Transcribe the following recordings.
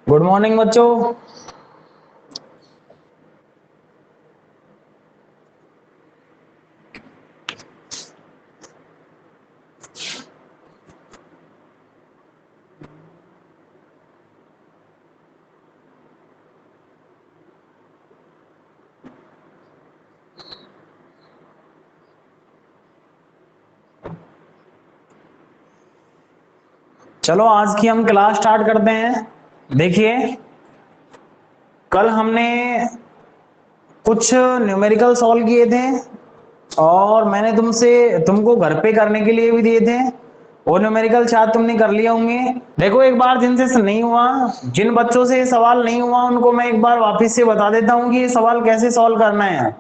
Good morning बच्चों। चलो आज की हम क्लास स्टार्ट करते हैं। देखिए, कल हमने कुछ न्यूमेरिकल सॉल्व किए थे और मैंने तुमको घर पे करने के लिए भी दिए थे। वो न्यूमेरिकल शायद तुमने कर लिया होंगे। देखो, एक बार जिनसे नहीं हुआ, जिन बच्चों से ये सवाल नहीं हुआ, उनको मैं एक बार वापस से बता देता हूँ कि ये सवाल कैसे सॉल्व करना है।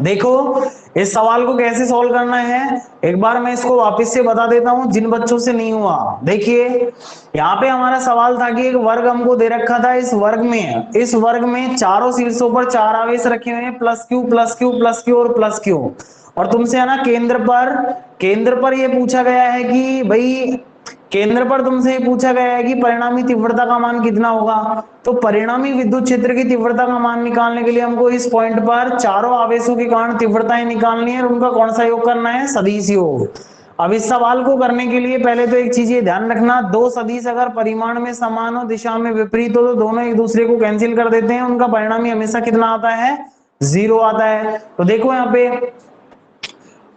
देखो, इस सवाल को कैसे सॉल्व करना है एक बार मैं इसको वापस से बता देता हूं, जिन बच्चों से नहीं हुआ। देखिए, यहाँ पे हमारा सवाल था कि एक वर्ग हमको दे रखा था। इस वर्ग में चारों शीर्षों पर चार आवेश रखे हुए हैं, plus Q plus Q plus Q और प्लस क्यू। और तुमसे है ना, केंद्र पर ये पूछा गया है कि भाई, केंद्र पर तुमसे पूछा गया है कि परिणामी तीव्रता का मान कितना होगा। तो परिणामी विद्युत क्षेत्र की तीव्रता का मान निकालने के लिए हमको इस पॉइंट पर चारों आवेशों के कारण तीव्रताएं निकालनी है और उनका कौन सा योग करना है, सदिश योग। अब इस सवाल को करने के लिए पहले तो एक चीज ये ध्यान रखना, दो सदिश अगर परिमाण में समान हो, दिशा में विपरीत हो, तो दोनों एक दूसरे को कैंसिल कर देते हैं। उनका परिणामी हमेशा कितना आता है, 0 आता है। तो देखो यहाँ पे,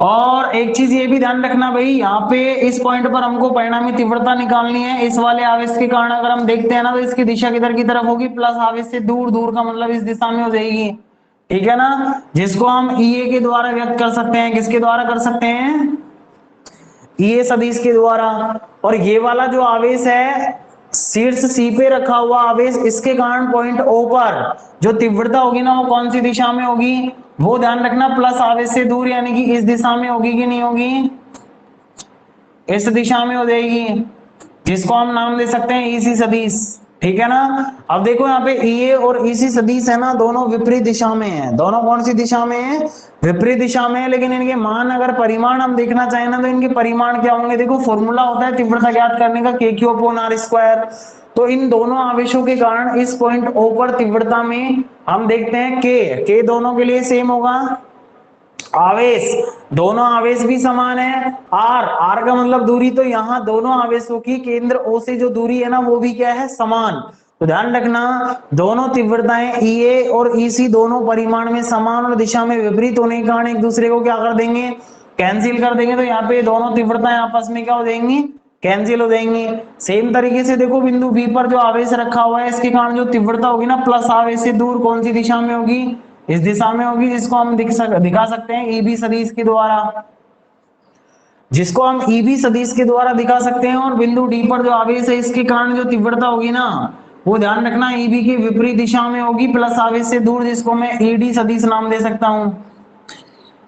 और एक चीज ये भी ध्यान रखना भाई, यहाँ पे इस पॉइंट पर हमको परिणामी तीव्रता निकालनी है। इस वाले आवेश के कारण अगर हम देखते हैं ना, तो इसकी दिशा किधर की तरफ होगी, प्लस आवेश से दूर, दूर का मतलब इस दिशा में हो जाएगी। ठीक है ना, जिसको हम EA के द्वारा व्यक्त कर सकते हैं। किसके द्वारा कर सकते हैं, ये सदिश के द्वारा। और ये वाला जो आवेश है, शीर्ष C पे रखा हुआ आवेश, इसके कारण पॉइंट O पर जो तीव्रता होगी ना, वो कौन सी दिशा में होगी, वो ध्यान रखना, प्लस आवेश से दूर, यानी कि इस दिशा में होगी कि नहीं होगी, इस दिशा में हो जाएगी, जिसको हम नाम दे सकते हैं EC सदिश। ठीक है ना। अब देखो यहाँ पे EA और EC सदिश है ना, दोनों विपरीत दिशा में है। दोनों कौन सी दिशा में है, विपरीत दिशा में है। लेकिन इनके मान, अगर परिमाण हम देखना चाहें ना, तो इनके परिमाण क्या होंगे। देखो, फॉर्मूला होता है तीव्रता ज्ञात करने का, KQ/R²। तो इन दोनों आवेशों के कारण इस पॉइंट O पर तीव्रता में हम देखते हैं K दोनों के लिए सेम होगा। आवेश, दोनों आवेश भी समान है। आर का मतलब दूरी, तो यहाँ दोनों आवेशों की केंद्र O से जो दूरी है ना, वो भी क्या है, समान। तो ध्यान रखना, दोनों तीव्रताएं EA और EC दोनों परिमाण में समान और दिशा में विपरीत होने के कारण एक दूसरे को क्या कर देंगे, कैंसिल कर देंगे। तो यहाँ पे दोनों तीव्रताएं आपस में क्या हो जाएंगी, कैंसिल हो जाएंगी। सेम तरीके से देखो, बिंदु B पर जो आवेश रखा हुआ है, इसके कारण जो तीव्रता होगी ना, प्लस आवेश से दूर, कौन सी दिशा में होगी, इस दिशा में होगी, जिसको हम दिखा सकते हैं EB सदिश के द्वारा, जिसको हम EB सदिश के द्वारा दिखा सकते हैं। और बिंदु D पर जो आवेश है, इसके कारण जो तीव्रता होगी ना, वो ध्यान रखना EB की विपरीत दिशा में होगी, प्लस आवेश से दूर, जिसको मैं ED सदिश नाम दे सकता हूं।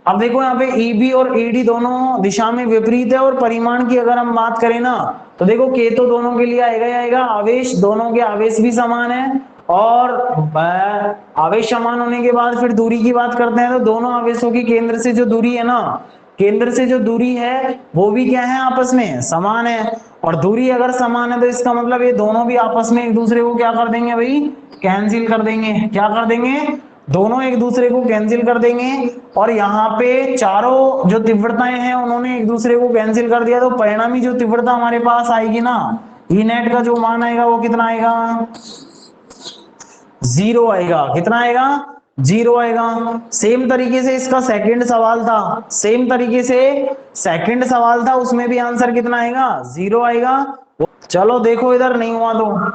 अब देखो, यहाँ पे EB और ED दोनों दिशा में विपरीत है। और परिमाण की अगर हम बात करें ना, तो देखो K तो दोनों के लिए आएगा ही आएगा। आवेश, दोनों के आवेश भी समान है। और आवेश समान होने के बाद फिर दूरी की बात करते हैं, तो दोनों आवेशों की केंद्र से जो दूरी है ना, केंद्र से जो दूरी है, वो भी क्या है, आपस में समान है। और दूरी अगर समान है, तो इसका मतलब ये दोनों भी आपस में एक दूसरे को क्या कर देंगे भाई, कैंसिल कर देंगे। क्या कर देंगे, दोनों एक दूसरे को कैंसिल कर देंगे। और यहाँ पे चारों जो तीव्रताएं हैं, उन्होंने एक दूसरे को कैंसिल कर दिया। तो परिणामी जो तीव्रता हमारे पास आएगी ना, ई नेट का जो मान आएगा, वो कितना आएगा, 0 आएगा। कितना आएगा, 0 आएगा। सेम तरीके से इसका सेकंड सवाल था, उसमें भी आंसर कितना आएगा, 0 आएगा। चलो देखो, इधर नहीं हुआ तो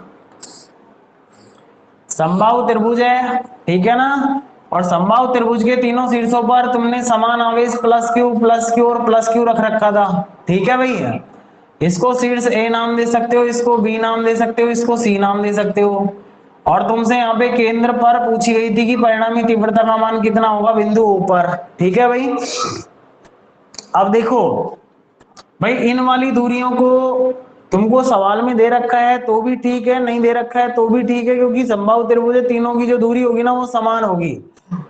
समबाहु त्रिभुज है, ठीक है ना। और समबाहु त्रिभुज के तीनों शीर्षों पर तुमने समान आवेश प्लस क्यू और प्लस क्यू रख रखा था। ठीक है भैया, इसको शीर्ष A नाम दे सकते हो, इसको B नाम दे सकते हो, इसको C नाम दे सकते हो। और तुमसे यहाँ पे केंद्र पर पूछी गई थी कि परिणामी तीव्रता का मान कितना होगा बिंदु O पर। ठीक है भाई। अब देखो भाई, इन वाली दूरियों को तुमको सवाल में दे रखा है तो भी ठीक है, नहीं दे रखा है तो भी ठीक है, क्योंकि समबाहु त्रिभुज तीनों की जो दूरी होगी ना, वो समान होगी।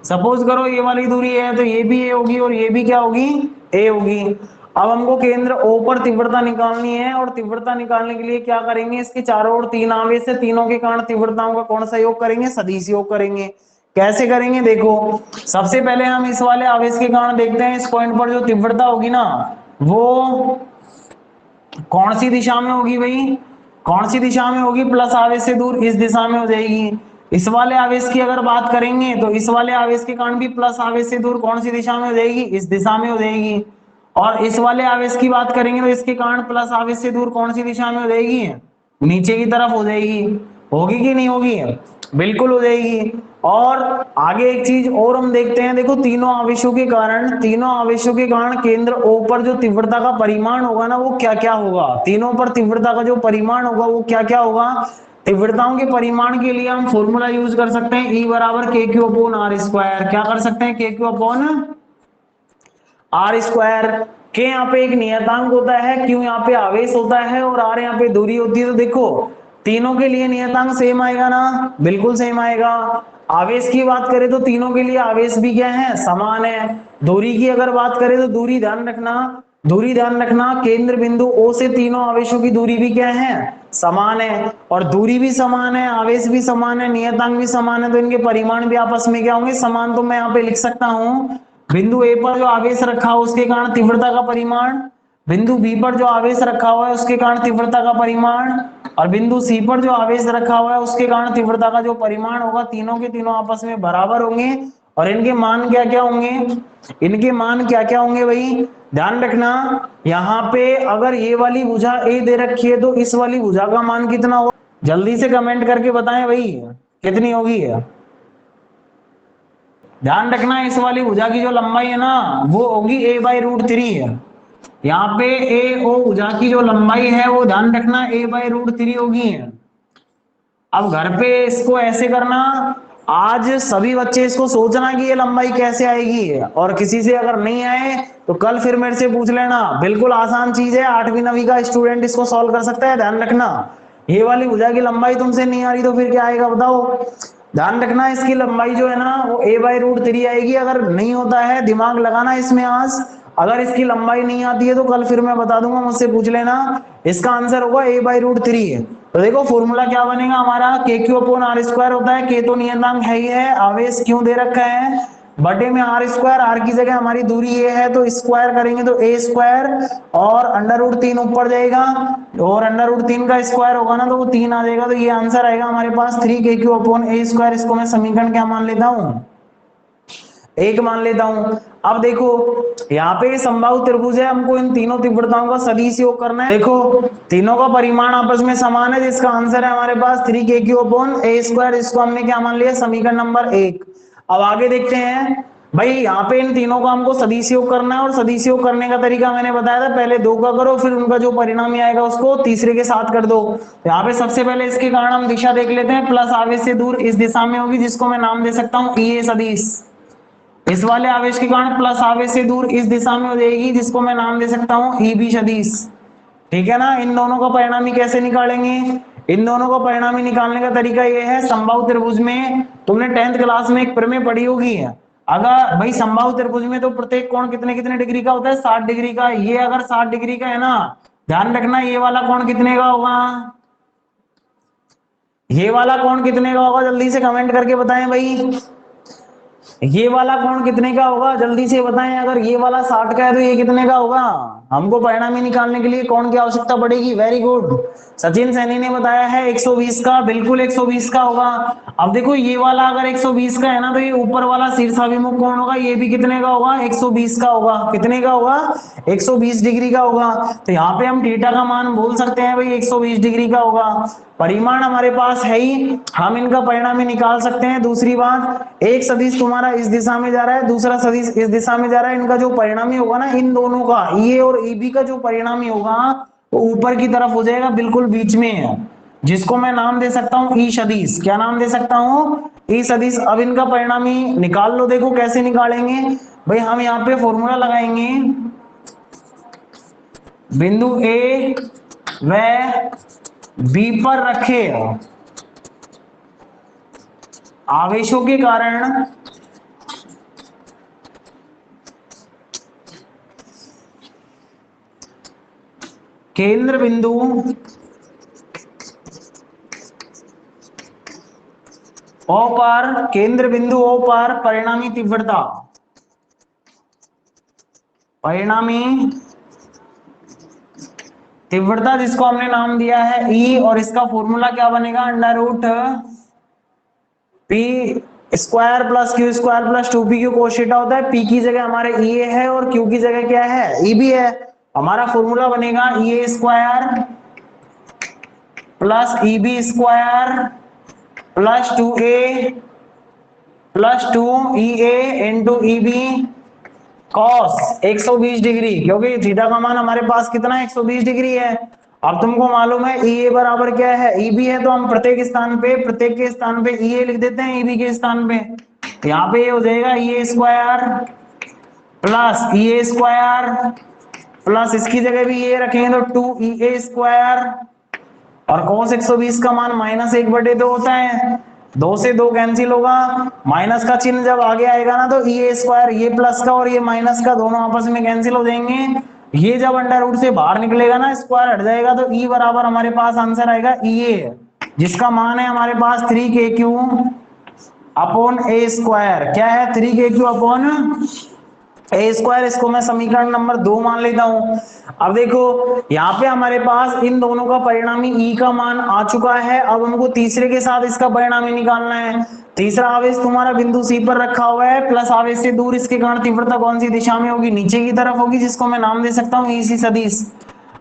सपोज करो ये वाली दूरी है, तो ये भी A होगी और ये भी क्या होगी, A होगी। अब हमको केंद्र O पर तीव्रता निकालनी है, और तीव्रता निकालने के लिए क्या करेंगे, इसके चारों ओर 3 आवेश है, तीनों के कारण तीव्रताओं का कौन सा योग करेंगे, सदिश योग करेंगे। कैसे करेंगे देखो, सबसे पहले हम इस वाले आवेश के कारण देखते हैं, इस पॉइंट पर जो तीव्रता होगी ना वो कौन सी दिशा में होगी भाई, कौन सी दिशा में होगी, प्लस आवेश से दूर इस दिशा में हो जाएगी। इस वाले आवेश की अगर बात करेंगे तो इस वाले आवेश के कारण भी प्लस आवेश से दूर कौन सी दिशा में हो जाएगी, इस दिशा में हो जाएगी। और इस वाले आवेश की बात करेंगे तो इसके कारण प्लस आवेश से दूर कौन सी दिशा में हो जाएगी, नीचे की तरफ हो जाएगी। होगी कि नहीं होगी, बिल्कुल हो जाएगी। और आगे एक चीज और हम देखते हैं, देखो तीनों आवेशों के कारण केंद्र O पर जो तीव्रता का परिमाण होगा ना वो क्या क्या होगा, तीनों पर तीव्रता का जो परिमाण होगा वो क्या क्या होगा। तीव्रताओं के परिमाण के लिए हम फॉर्मूला यूज कर सकते हैं, E बराबर KQ/R²। क्या कर सकते हैं, KQ/R²। के यहाँ पे एक नियतांक होता है, Q यहाँ पे आवेश होता है, और R यहाँ पे दूरी होती है। तो देखो तीनों के लिए नियतांक सेम आएगा ना, बिल्कुल सेम आएगा। आवेश की बात करें तो तीनों के लिए आवेश भी क्या है, समान है। दूरी की अगर बात करें तो दूरी ध्यान रखना केंद्र बिंदु O से तीनों आवेशों की दूरी भी क्या है, समान है। और दूरी भी समान है, आवेश भी समान है, नियतांक भी समान है, तो इनके परिमाण भी आपस में क्या होंगे, समान। तो मैं यहाँ पे लिख सकता हूँ बिंदु ए पर जो आवेश रखा हो उसके कारण तीव्रता का परिमाण, बिंदु बी पर जो आवेश रखा हुआ है उसके कारण तीव्रता का परिमाण, और बिंदु सी पर जो आवेश रखा हुआ है उसके कारण तीव्रता का जो परिमाण होगा, तीनों के तीनों आपस में बराबर होंगे। और इनके मान क्या क्या होंगे, भाई ध्यान रखना। यहाँ पे अगर ये वाली भुजा ए दे रखी है तो इस वाली भुजा का मान कितना होगा, जल्दी से कमेंट करके बताएं भाई कितनी होगी। ध्यान रखना इस वाली भुजा की जो लंबाई है ना वो होगी a/√3 है। यहाँ पे ए ओ भुजा की जो लंबाई है वो ध्यान रखना a/√3 होगी। अब घर पे इसको ऐसे करना, आज सभी बच्चे इसको सोचना कि ये लंबाई कैसे आएगी, और किसी से अगर नहीं आए तो कल फिर मेरे से पूछ लेना। बिल्कुल आसान चीज है, 8वीं 9वीं का स्टूडेंट इसको सॉल्व कर सकता है। ध्यान रखना ये वाली भुजा की लंबाई तुमसे नहीं आ रही तो फिर क्या आएगा बताओ। ध्यान रखना इसकी लंबाई जो है ना वो a/√3 आएगी। अगर नहीं होता है दिमाग लगाना इसमें आज, अगर इसकी लंबाई नहीं आती है तो कल फिर मैं बता दूंगा, मुझसे पूछ लेना। इसका आंसर होगा a/√3। तो देखो फॉर्मूला क्या बनेगा हमारा, KQ/R² होता है, K तो नियतांक है ही है, आवेश क्यों दे रखा है, बटे में R², R की जगह हमारी दूरी ये है तो स्क्वायर करेंगे तो a², और √3 ऊपर जाएगा, और √3 का स्क्वायर होगा ना तो वो 3 आ जाएगा। तो ये आंसर आएगा हमारे पास 3KQ/A²। इसको मैं समीकरण क्या मान लेता हूँ, एक मान लेता हूं। अब देखो यहाँ पे समबाहु त्रिभुज है, हमको इन तीनों तीव्रताओं का सदिश योग करना है। देखो तीनों का परिमाण आपस में समान है, जिसका आंसर है हमारे पास 3KQ/A²। इसको हमने क्या मान लिया, समीकरण नंबर 1। अब आगे देखते हैं भाई, यहाँ पे इन तीनों का हमको सदिश योग करना है, और सदिश योग करने का तरीका मैंने बताया था, पहले 2 का करो फिर उनका जो परिणाम आएगा उसको तीसरे के साथ कर दो। यहाँ पे सबसे पहले इसके कारण हम दिशा देख लेते हैं, प्लस आवेश से दूर इस दिशा में होगी, जिसको मैं नाम दे सकता हूँ E सदिश। इस वाले आवेश के कारण प्लस आवेश से दूर इस दिशा में हो जाएगी, जिसको मैं नाम दे सकता हूं EB सदिश। ठीक है ना, इन दोनों का परिणामी कैसे निकालेंगे, इन दोनों का परिणामी निकालने का तरीका यह है, समबाहु त्रिभुज में तुमने 10th क्लास में एक प्रमेय पढ़ी होगी। अगर भाई समबाहु त्रिभुज में तो प्रत्येक कोण कितने कितने डिग्री का होता है, 60 डिग्री का। ये अगर 60 डिग्री का है ना, ध्यान रखना ये वाला कोण कितने का होगा, ये वाला कोण कितने का होगा, जल्दी से कमेंट करके बताएं भाई। ये वाला कोण कितने का होगा, जल्दी से बताएं। अगर ये वाला 60 का है तो ये कितने का होगा, हमको परिणामी निकालने के लिए कोण की आवश्यकता पड़ेगी। वेरी गुड, सचिन सैनी ने बताया है 120 का, बिल्कुल 120 का होगा। अब देखो ये वाला अगर 120 का है ना तो ये ऊपर वाला शीर्षाभिमुख कोण होगा, ये भी कितने का होगा, 120 का होगा। कितने का होगा, 120 डिग्री का होगा। तो यहाँ पे हम थीटा का मान बोल सकते हैं भाई 120 डिग्री का होगा। परिमाण हमारे पास है ही, हम इनका परिणामी निकाल सकते हैं। दूसरी बात, एक सदिश तुम्हारा इस दिशा में जा रहा है, दूसरा सदिश इस दिशा में जा रहा है, इनका जो परिणामी होगा ना इन दोनों का, ये और ईबी का जो परिणामी होगा वो ऊपर की तरफ हो जाएगा, बिल्कुल बीच में है, जिसको मैं नाम दे सकता हूं ई सदिश। क्या नाम दे सकता हूं, ई सदिश। अब इनका परिणामी निकाल लो, देखो कैसे निकालेंगे भाई, हम यहाँ पे फॉर्मूला लगाएंगे, बिंदु ए व बी पर रखे आवेशों के कारण केंद्र बिंदु O पर, केंद्र बिंदु O पर परिणामी तीव्रता, परिणामी तीव्रता जिसको हमने नाम दिया है E, और इसका फॉर्मूला क्या बनेगा, under root P square plus Q square plus 2p Q cos theta होता है। P की जगह हमारे E है और Q की जगह क्या है, E भी है। हमारा फॉर्मूला बनेगा EA square plus EB square plus 2A plus 2EA into EB cos 120 degree, क्योंकि थीटा का मान हमारे पास कितना है, 120 डिग्री है। अब तुमको मालूम है EA बराबर क्या है, EB है, तो हम प्रत्येक के स्थान पे EA लिख देते हैं EB के स्थान पे। यहाँ पे ये हो जाएगा EA square plus EA square plus इसकी जगह भी ये रखेंगे तो 2EA स्क्वायर, और cos 120 का मान -1/2 होता है, 2 से 2 कैंसिल होगा, माइनस का चिन्ह जब आगे आएगा ना तो EA स्क्वायर, ये प्लस का और ये माइनस का दोनों आपस में कैंसिल हो जाएंगे। ये जब अंडर रूट से बाहर निकलेगा ना, स्क्वायर हट जाएगा, तो E बराबर हमारे पास आंसर आएगा EA, जिसका मान है हमारे पास 3KQ अपॉन A स्क्वायर। क्या है, 3KQ अपॉन A स्क्वायर। इसको मैं समीकरण नंबर 2 मान लेता हूं। अब देखो यहाँ पे हमारे पास इन दोनों का परिणामी E का मान आ चुका है। अब हमको तीसरे के साथ इसका परिणामी निकालना है। तीसरा आवेश तुम्हारा बिंदु C पर रखा हुआ है, प्लस आवेश से दूर, इसके कारण तीव्रता कौन सी दिशा में होगी, नीचे की तरफ होगी, जिसको मैं नाम दे सकता हूँ EC सदिश।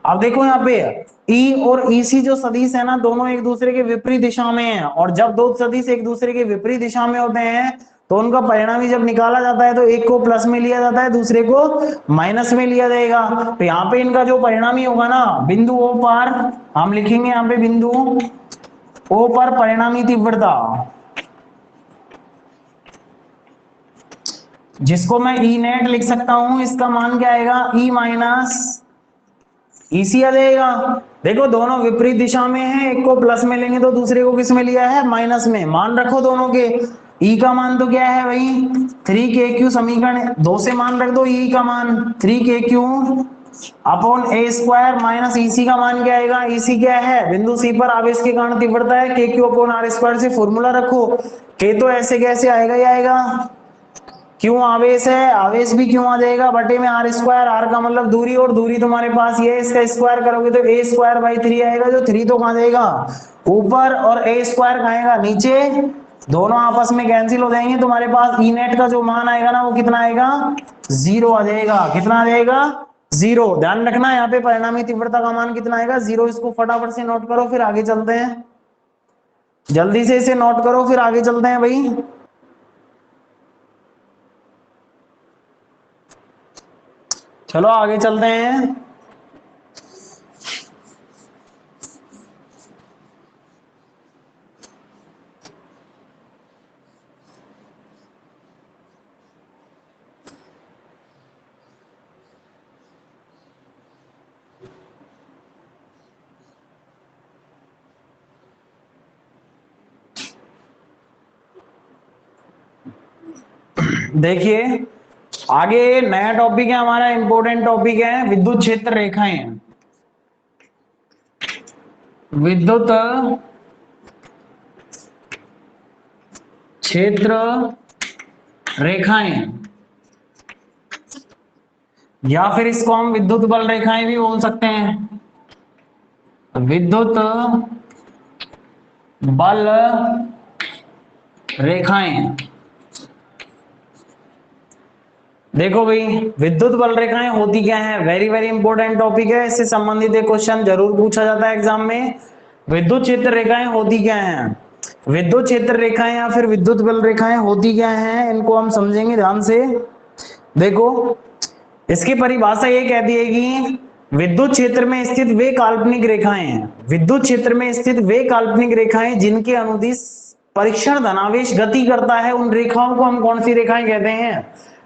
अब देखो यहाँ पे E और EC जो सदिश है ना, दोनों एक दूसरे के विपरीत दिशा में है, और जब दो सदिश एक दूसरे के विपरीत दिशा में होते हैं तो उनका परिणामी जब निकाला जाता है तो एक को प्लस में लिया जाता है, दूसरे को माइनस में लिया जाएगा। तो यहाँ पे इनका जो परिणामी होगा ना, बिंदु O पर हम लिखेंगे, यहाँ पे बिंदु O पर परिणामी तीव्रता, जिसको मैं E नेट लिख सकता हूं, इसका मान क्या आएगा, E माइनस EC आ जाएगा। देखो दोनों विपरीत दिशा में है, एक को प्लस में लेंगे तो दूसरे को किस में लिया है, माइनस में। मान रखो दोनों के, E का मान तो क्या है भाई 3KQ, समीकरण 2 से मान रख दो E का मान 3KQ upon A square minus EC का मान क्या आएगा, EC क्या है, बिंदु C पर आवेश के कारण तीव्रता है, KQ अपॉन R स्क्वायर से फॉर्मूला रखो। K तो ऐसे कैसे आएगा ही आएगा, क्यों आवेश है, आवेश भी क्यों आ जाएगा, बटे में R स्क्वायर, R का मतलब दूरी, और दूरी तुम्हारे पास ये, इसका स्क्वायर करोगे तो A स्क्वायर बाई 3 आएगा, जो 3 तो कहाँ जाएगा ऊपर, और A स्क्वायर कहाँ आएगा नीचे, दोनों आपस में कैंसिल हो जाएंगे। तुम्हारे पास E नेट का जो मान आएगा ना, वो कितना आएगा, 0 आ जाएगा। कितना आ जाएगा, 0। ध्यान रखना यहाँ पे परिणामी तीव्रता का मान कितना आएगा, 0। इसको फटाफट से नोट करो, फिर आगे चलते हैं, जल्दी से इसे नोट करो, फिर आगे चलते हैं भाई। चलो आगे चलते हैं। देखिए आगे नया टॉपिक है हमारा, इंपॉर्टेंट टॉपिक है विद्युत क्षेत्र रेखाएं। विद्युत क्षेत्र रेखाएं, या फिर इसको हम विद्युत बल रेखाएं भी बोल सकते हैं। विद्युत बल रेखाएं, देखो भाई विद्युत बल रेखाएं होती क्या है, वेरी वेरी इंपॉर्टेंट टॉपिक है, इससे संबंधित एक क्वेश्चन जरूर पूछा जाता है एग्जाम में। विद्युत क्षेत्र रेखाएं होती क्या हैं, विद्युत क्षेत्र रेखाएं या फिर विद्युत बल रेखाएं होती क्या हैं, इनको हम समझेंगे ध्यान से। देखो इसकी परिभाषा ये कहती है कि विद्युत क्षेत्र में स्थित वे काल्पनिक रेखाएं हैं, विद्युत क्षेत्र में स्थित वे काल्पनिक रेखाएं जिनके अनुदिश परीक्षण धनावेश गति करता है, उन रेखाओं को हम कौन सी रेखाएं कहते हैं,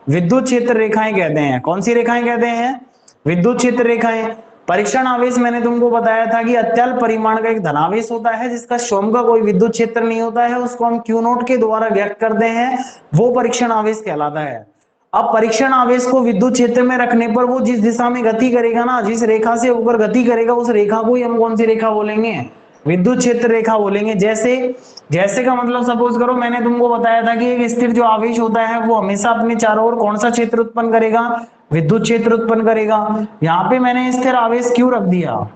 विद्युत क्षेत्र रेखाएं कहते हैं। कौन सी रेखाएं कहते हैं, विद्युत क्षेत्र रेखाएं। परीक्षण आवेश मैंने तुमको बताया था कि अत्यल्प परिमाण का एक धनावेश होता है, जिसका स्वयं का कोई विद्युत क्षेत्र नहीं होता है, उसको हम Q नोट के द्वारा व्यक्त करते हैं, वो परीक्षण आवेश कहलाता है। अब परीक्षण आवेश को विद्युत क्षेत्र में रखने पर वो जिस दिशा में गति करेगा ना, जिस रेखा से होकर गति करेगा, उस रेखा को ही हम कौन सी रेखा बोलेंगे? विद्युत क्षेत्र रेखा बोलेंगे। जैसे जैसे का मतलब सपोज करो मैंने तुमको बताया था कि एक स्थिर जो आवेश होता है वो हमेशा अपने चारों ओर कौन सा क्षेत्र उत्पन्न करेगा? विद्युत क्षेत्र उत्पन्न करेगा। यहाँ पे मैंने स्थिर आवेश क्यों रख दिया?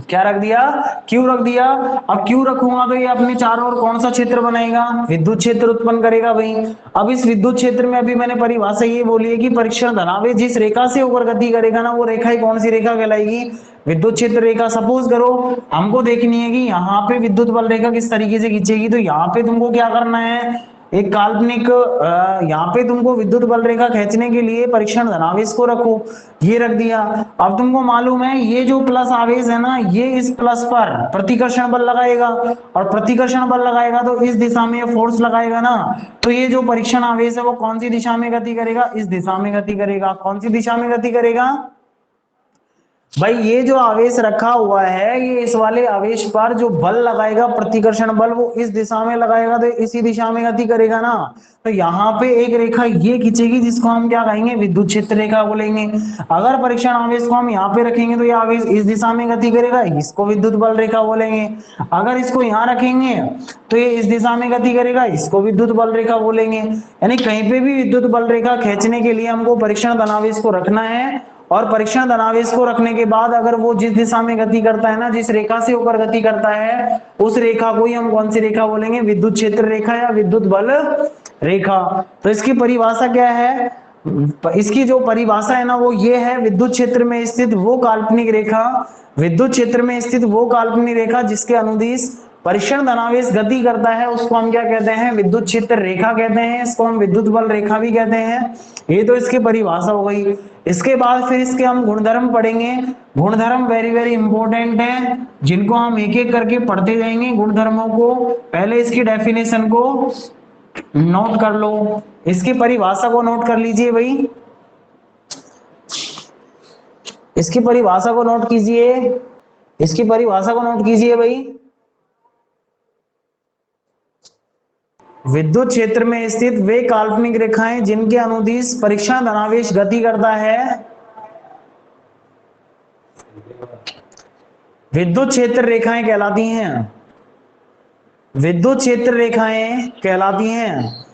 क्या रख दिया? क्यों रख दिया? अब क्यों रखूंगा तो ये अपने चारों ओर कौन सा क्षेत्र बनाएगा? विद्युत क्षेत्र उत्पन्न करेगा भाई। अब इस विद्युत क्षेत्र में अभी मैंने परिभाषा ये बोली है कि परीक्षण धनावेश जिस रेखा से होकर गति करेगा ना, वो रेखा ही कौन सी रेखा कहलाएगी? विद्युत क्षेत्र रेखा। सपोज करो हमको देखनी है कि यहाँ पे विद्युत बल रेखा किस तरीके से खींचेगी, तो यहाँ पे तुमको क्या करना है? एक काल्पनिक यहाँ पे तुमको विद्युत बल रेखा खींचने के लिए परीक्षण धनावेश को रखो, ये रख दिया। अब तुमको मालूम है ये जो प्लस आवेश है ना, ये इस प्लस पर प्रतिकर्षण बल लगाएगा, और प्रतिकर्षण बल लगाएगा तो इस दिशा में फोर्स लगाएगा ना, तो ये जो परीक्षण आवेश है वो कौन सी दिशा में गति करेगा? इस दिशा में गति करेगा। कौन सी दिशा में गति करेगा भाई? ये जो आवेश रखा हुआ है, ये इस वाले आवेश पर जो बल लगाएगा प्रतिकर्षण बल, वो इस दिशा में लगाएगा तो इसी दिशा में गति करेगा ना। तो यहाँ पे एक रेखा ये खींचेगी जिसको हम क्या कहेंगे? विद्युत क्षेत्र रेखा बोलेंगे। अगर परीक्षण आवेश को हम यहाँ पे रखेंगे तो ये आवेश इस दिशा में गति करेगा, इसको विद्युत बल रेखा बोलेंगे। अगर इसको यहाँ रखेंगे तो ये इस दिशा में गति करेगा, इसको विद्युत बल रेखा बोलेंगे। यानी कहीं पे भी विद्युत बल रेखा खींचने के लिए हमको परीक्षण धनावेश को रखना है, और परीक्षण धनावेश को रखने के बाद अगर वो जिस दिशा में गति करता है ना, जिस रेखा से होकर गति करता है, उस रेखा को ही हम कौन सी रेखा बोलेंगे? विद्युत क्षेत्र रेखा या विद्युत बल रेखा। तो इसकी परिभाषा क्या है? इसकी जो परिभाषा है ना वो ये है, विद्युत क्षेत्र में स्थित वो काल्पनिक रेखा, विद्युत क्षेत्र में स्थित वो काल्पनिक रेखा जिसके अनुदिश परीक्षण धनावेश गति करता है, उसको हम क्या कहते हैं? विद्युत क्षेत्र रेखा कहते हैं। इसको हम विद्युत बल रेखा भी कहते हैं। ये तो इसकी परिभाषा हो गई। इसके बाद फिर इसके हम गुणधर्म पढ़ेंगे। गुणधर्म वेरी वेरी इंपॉर्टेंट है, जिनको हम एक एक करके पढ़ते जाएंगे गुणधर्मों को। पहले इसकी डेफिनेशन को नोट कर लो, इसकी परिभाषा को नोट कर लीजिए भाई, इसकी परिभाषा को नोट कीजिए, इसकी परिभाषा को नोट कीजिए भाई। विद्युत क्षेत्र में स्थित वे काल्पनिक रेखाएं जिनके अनुदिश परीक्षण धनावेश गति करता है, विद्युत क्षेत्र रेखाएं कहलाती हैं। विद्युत क्षेत्र रेखाएं कहलाती हैं।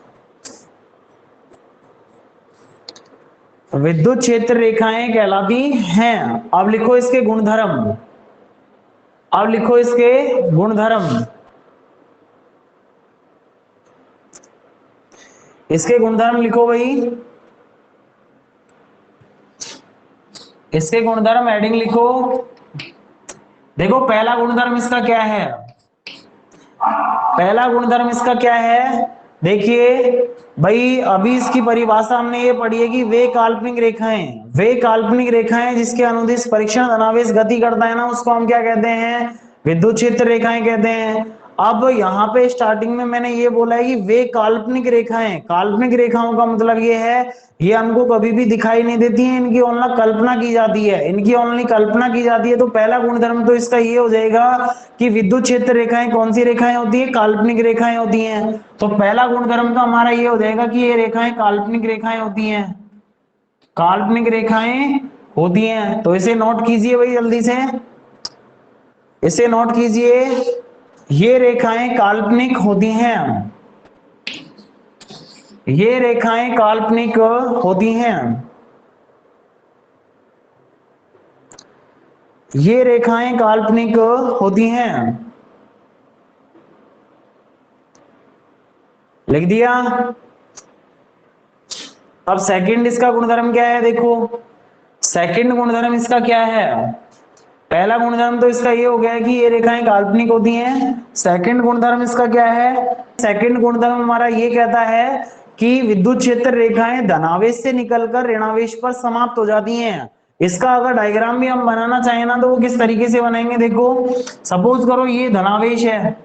विद्युत क्षेत्र रेखाएं कहलाती हैं। अब लिखो इसके गुणधर्म, अब लिखो इसके गुणधर्म। इसके गुणधर्म लिखो भाई, इसके गुणधर्म हेडिंग लिखो। देखो पहला गुणधर्म इसका क्या है? पहला गुणधर्म इसका क्या है? देखिए भाई, अभी इसकी परिभाषा हमने ये पढ़ी है कि वे काल्पनिक रेखाएं, वे काल्पनिक रेखाएं जिसके अनुदिश परीक्षण धनावेश गति करता है ना, उसको हम क्या कहते हैं? विद्युत क्षेत्र रेखाएं कहते हैं। अब यहाँ पे स्टार्टिंग में मैंने ये बोला है कि वे काल्पनिक रेखाएं, काल्पनिक रेखाओं का मतलब ये है ये हमको कभी भी दिखाई नहीं देती है, इनकी ओनली कल्पना की जाती है, इनकी ओनली कल्पना की जाती है। तो पहला गुणधर्म तो इसका ये हो जाएगा कि विद्युत क्षेत्र रेखाएं कौन सी रेखाएं होती है? काल्पनिक रेखाएं होती हैं। तो पहला गुणधर्म तो हमारा ये हो जाएगा कि ये रेखाएं काल्पनिक रेखाएं होती हैं, काल्पनिक रेखाएं होती हैं। तो इसे नोट कीजिए भाई जल्दी से, इसे नोट कीजिए, ये रेखाएं काल्पनिक होती हैं, ये रेखाएं काल्पनिक होती हैं, ये रेखाएं काल्पनिक होती हैं। लिख दिया। अब सेकंड इसका गुणधर्म क्या है? देखो सेकंड गुणधर्म इसका क्या है? पहला गुणधर्म तो इसका ये हो गया है कि ये रेखाएं काल्पनिक होती हैं। सेकंड गुणधर्म इसका क्या है? सेकंड गुणधर्म हमारा ये कहता है कि विद्युत क्षेत्र रेखाएं धनावेश से निकलकर ऋणावेश पर समाप्त हो जाती हैं। इसका अगर डायग्राम भी हम बनाना चाहें ना तो वो किस तरीके से बनाएंगे? देखो सपोज करो ये धनावेश है,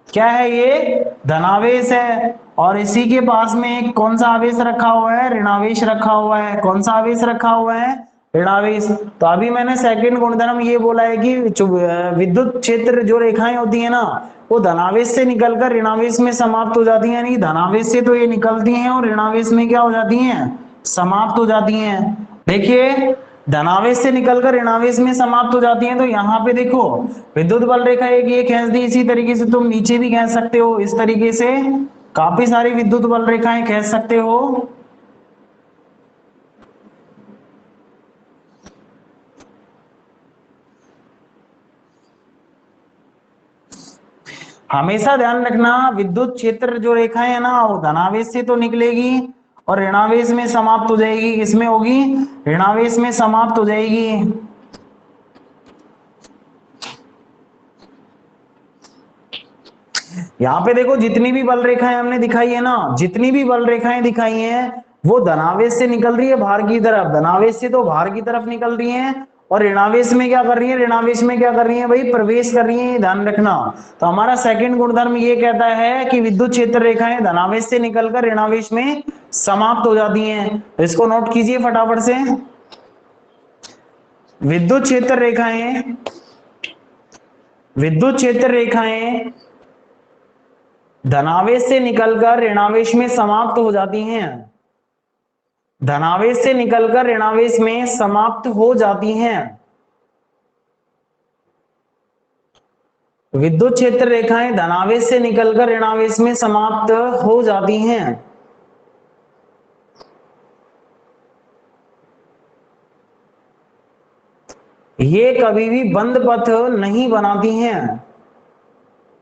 क्या है ये? धनावेश है, और इसी के पास में एक कौन सा आवेश रखा हुआ है? ऋणावेश रखा हुआ है। कौन सा आवेश रखा हुआ है? ऋणावेश। तो अभी मैंने सेकंड गुणधर्म ये बोला है कि विद्युत क्षेत्र जो रेखाएं होती है ना, वो धनावेश से निकलकर ऋणावेश में समाप्त हो जाती है, यानी धनावेश से तो ये निकलती हैं और ऋणावेश में क्या हो जाती हैं, समाप्त हो जाती हैं। देखिए धनावेश से निकलकर ऋणावेश में समाप्त हो जाती हैं, तो यहाँ पे देखो विद्युत बल रेखा एक ये खींच दी, इसी तरीके से तुम नीचे भी खींच सकते हो, इस तरीके से काफी सारी विद्युत बल रेखाएं खींच सकते हो। हमेशा ध्यान रखना विद्युत क्षेत्र जो रेखाएं है ना वो धनावेश से तो निकलेगी और ऋणावेश में समाप्त हो जाएगी, किसमें होगी, ऋणावेश में समाप्त हो जाएगी। यहाँ पे देखो जितनी भी बल रेखाएं हमने दिखाई है ना, जितनी भी बल रेखाएं दिखाई हैं वो धनावेश से निकल रही है भार की तरफ, धनावेश से तो भार की तरफ निकल रही हैं और ऋणावेश में क्या कर रही है, ऋणावेश में क्या कर रही है भाई, प्रवेश कर रही है, ध्यान रखना। तो हमारा सेकंड गुणधर्म ये कहता है कि विद्युत क्षेत्र रेखाएं धनावेश से निकलकर ऋणावेश में समाप्त हो जाती हैं। तो इसको नोट कीजिए फटाफट से, विद्युत क्षेत्र रेखाएं, विद्युत क्षेत्र रेखाएं धनावेश से निकलकर ऋणावेश में समाप्त हो जाती हैं, धनावेश से निकलकर ऋणावेश में समाप्त हो जाती हैं। विद्युत क्षेत्र रेखाएं धनावेश से निकलकर ऋणावेश में समाप्त हो जाती हैं। ये कभी भी बंद पथ नहीं बनाती हैं,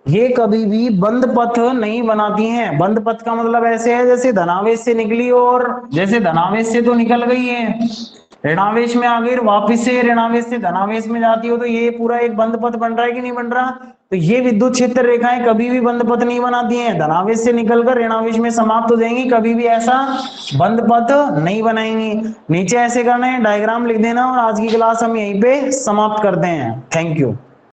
ये कभी भी बंद पथ नहीं बनाती हैं। बंद पथ का मतलब ऐसे है जैसे धनावेश से निकली और जैसे धनावेश से तो निकल गई है, ऋणावेश में आ गई, वापिस से ऋणावेश से धनावेश में जाती हो, तो ये पूरा एक बंद पथ बन रहा है कि नहीं बन रहा। तो ये विद्युत क्षेत्र रेखाएं कभी भी बंद पथ नहीं बनाती हैं, धनावेश से निकलकर ऋणावेश में समाप्त हो जाएंगी, कभी भी ऐसा बंद पथ नहीं बनाएंगी। नीचे ऐसे करना है, डायग्राम लिख देना और आज की क्लास हम यहीं पे समाप्त करते हैं। Thank you.